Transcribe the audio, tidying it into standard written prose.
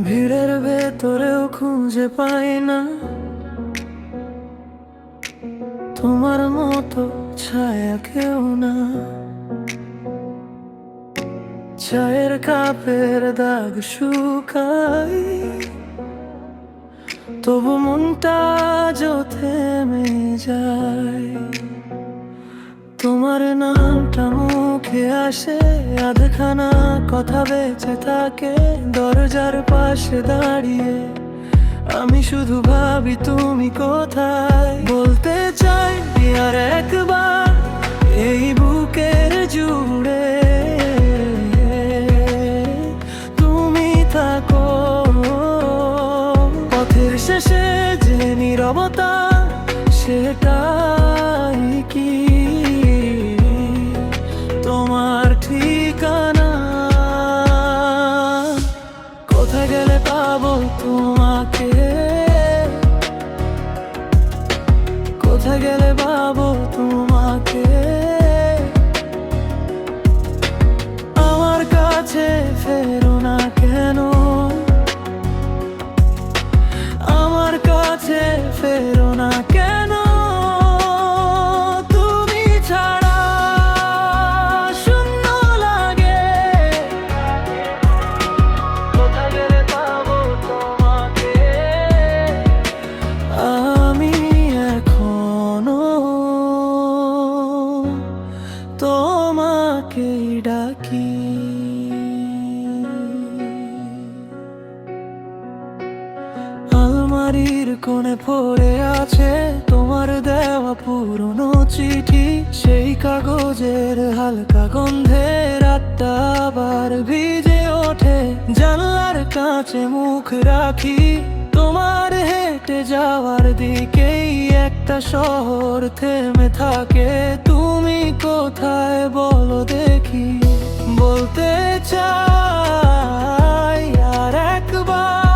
ভিড়ের ভেতরেও খুঁজে পাই না তোমার মতো ছায়া কেউ না। চায়ের কাপের দাগ শুকাই, তবু মনটা আজও থেমে যায়। তোমার নামটা মুখে আসে, আধখানা কথা বেঁচে থাকে দরজার পাশে দাঁড়িয়ে। আমি শুধু ভাবি তুমি কোথায়। বলতে চাই আর একবার এই বুকের জুড়ে তুমি থাকো। পথের শেষে যে নীরবতা, সেটাই কি তোমার ঠিকানা? কোথায় গেলে পাবো তোমাকে? কোথায় গেলে পাবো তোমাকে? আমার কাছে ফেরো না কেন? আমার কাছে ফেরো না কেন? তুমি ছাড়া শূন্য লাগে। কোথায় গেলে পাবো তোমাকে? আমি এখনো তোমাকেই ডাকি। আলমারির কোণে পড়ে আছে তোমার দেওয়া পুরনো চিঠি। সেই কাগজের হালকা গন্ধে রাতটা আবার ভিজে ওঠে। জানলার কাছে মুখ রাখি, তোমার হেঁটে যাওয়ার দিকেই একটা শহর থেমে থাকে। তুমি কোথায় বলো দেখি? বলতে চাই আর একবার